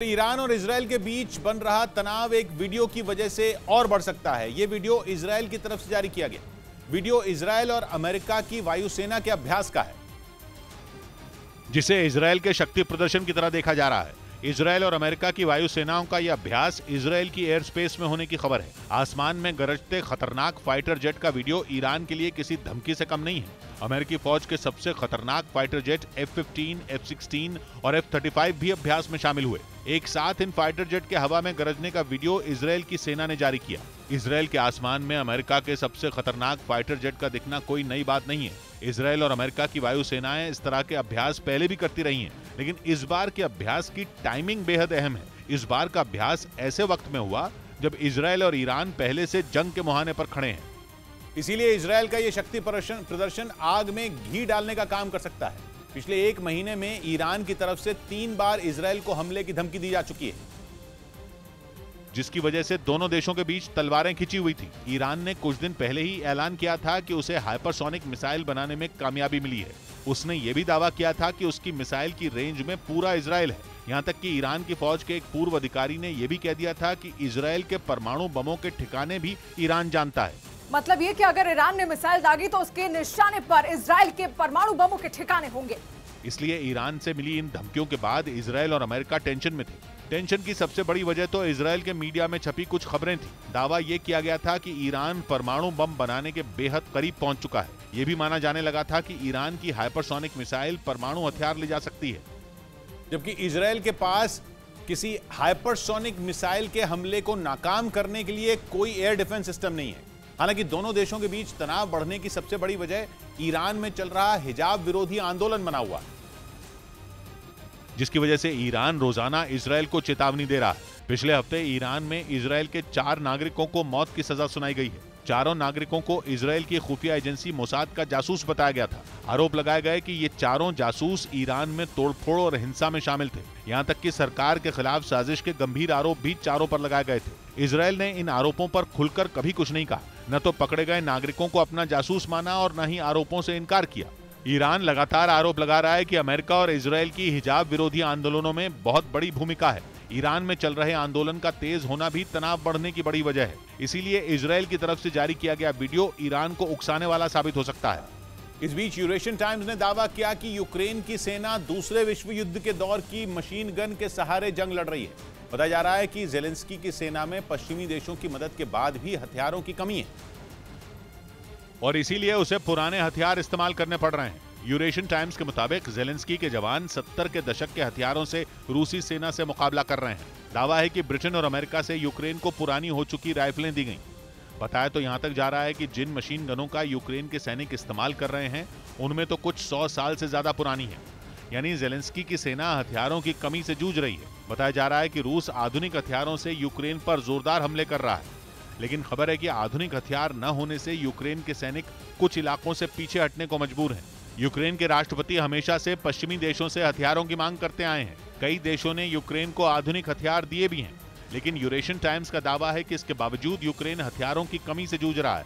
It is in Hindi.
ईरान और इजरायल के बीच बन रहा तनाव एक वीडियो की वजह से और बढ़ सकता है। यह वीडियो इजरायल की तरफ से जारी किया गया। वीडियो इजरायल और अमेरिका की वायुसेना के अभ्यास का है, जिसे इजरायल के शक्ति प्रदर्शन की तरह देखा जा रहा है। इजरायल और अमेरिका की वायुसेनाओं का यह अभ्यास इजरायल की एयर स्पेस में होने की खबर है। आसमान में गरजते खतरनाक फाइटर जेट का वीडियो ईरान के लिए किसी धमकी से कम नहीं है। अमेरिकी फौज के सबसे खतरनाक फाइटर जेट F-15, F-16 और F-35 भी अभ्यास में शामिल हुए। एक साथ इन फाइटर जेट के हवा में गरजने का वीडियो इजरायल की सेना ने जारी किया। इजरायल के आसमान में अमेरिका के सबसे खतरनाक फाइटर जेट का दिखना कोई नई बात नहीं है। इजरायल और अमेरिका की वायुसेनाएं इस तरह के अभ्यास पहले भी करती रही हैं, लेकिन इस बार के अभ्यास की टाइमिंग बेहद अहम है। इस बार का अभ्यास ऐसे वक्त में हुआ जब इजरायल और ईरान पहले से जंग के मुहाने पर खड़े हैं। इसीलिए इजरायल का यह शक्ति प्रदर्शन आग में घी डालने का काम कर सकता है। पिछले एक महीने में ईरान की तरफ से 3 बार इजरायल को हमले की धमकी दी जा चुकी है, जिसकी वजह से दोनों देशों के बीच तलवारें खिंची हुई थी। ईरान ने कुछ दिन पहले ही ऐलान किया था कि उसे हाइपरसोनिक मिसाइल बनाने में कामयाबी मिली है। उसने यह भी दावा किया था कि उसकी मिसाइल की रेंज में पूरा इजरायल है। यहां तक कि ईरान की फौज के एक पूर्व अधिकारी ने यह भी कह दिया था कि इजरायल के परमाणु बमों के ठिकाने भी ईरान जानता है। मतलब ये कि अगर ईरान ने मिसाइल दागी तो उसके निशाने पर इजरायल के परमाणु बमों के ठिकाने होंगे। इसलिए ईरान से मिली इन धमकियों के बाद इजरायल और अमेरिका टेंशन में थे। टेंशन की सबसे बड़ी वजह तो इजरायल के मीडिया में छपी कुछ खबरें थी। दावा यह किया गया था कि ईरान परमाणु बम बनाने के बेहद करीब पहुंच चुका है। यह भी माना जाने लगा था कि ईरान की हाइपरसोनिक मिसाइल परमाणु हथियार ले जा सकती है, जबकि इजरायल के पास किसी हाइपरसोनिक मिसाइल के हमले को नाकाम करने के लिए कोई एयर डिफेंस सिस्टम नहीं है। हालांकि दोनों देशों के बीच तनाव बढ़ने की सबसे बड़ी वजह ईरान में चल रहा हिजाब विरोधी आंदोलन बना हुआ है, जिसकी वजह से ईरान रोजाना इजरायल को चेतावनी दे रहा है। पिछले हफ्ते ईरान में इजरायल के 4 नागरिकों को मौत की सजा सुनाई गई है। चारों नागरिकों को इजरायल की खुफिया एजेंसी मोसाद का जासूस बताया गया था। आरोप लगाए गए कि ये चारों जासूस ईरान में तोड़फोड़ और हिंसा में शामिल थे। यहाँ तक कि सरकार के खिलाफ साजिश के गंभीर आरोप भी चारों पर लगाए गए थे। इजरायल ने इन आरोपों पर खुलकर कभी कुछ नहीं कहा। न तो पकड़े गए नागरिकों को अपना जासूस माना और न ही आरोपों से इनकार किया। ईरान लगातार आरोप लगा रहा है कि अमेरिका और इजरायल की हिजाब विरोधी आंदोलनों में बहुत बड़ी भूमिका है। ईरान में चल रहे आंदोलन का तेज होना भी तनाव बढ़ने की बड़ी वजह है। इसीलिए इजरायल की तरफ से जारी किया गया वीडियो ईरान को उकसाने वाला साबित हो सकता है। इस बीच यूरेशियन टाइम्स ने दावा किया कि यूक्रेन की सेना दूसरे विश्व युद्ध के दौर की मशीन गन के सहारे जंग लड़ रही है। बताया जा रहा है कि जेलेंस्की की सेना में पश्चिमी देशों की मदद के बाद भी हथियारों की कमी है और इसीलिए उसे पुराने हथियार इस्तेमाल करने पड़ रहे हैं। यूरेशियन टाइम्स के मुताबिक जेलेंस्की के जवान 70 के दशक के हथियारों से रूसी सेना से मुकाबला कर रहे हैं। दावा है कि ब्रिटेन और अमेरिका से यूक्रेन को पुरानी हो चुकी राइफलें दी गईं। बताया तो यहां तक जा रहा है कि जिन मशीन गनों का यूक्रेन के सैनिक इस्तेमाल कर रहे हैं उनमें तो कुछ 100 साल से ज्यादा पुरानी है। यानी जेलेंस्की की सेना हथियारों की कमी से जूझ रही है। बताया जा रहा है कि रूस आधुनिक हथियारों से यूक्रेन पर जोरदार हमले कर रहा है, लेकिन खबर है कि आधुनिक हथियार न होने से यूक्रेन के सैनिक कुछ इलाकों से पीछे हटने को मजबूर हैं। यूक्रेन के राष्ट्रपति हमेशा से पश्चिमी देशों से हथियारों की मांग करते आए हैं। कई देशों ने यूक्रेन को आधुनिक हथियार दिए भी हैं, लेकिन यूरेशियन टाइम्स का दावा है कि इसके बावजूद यूक्रेन हथियारों की कमी से जूझ रहा है।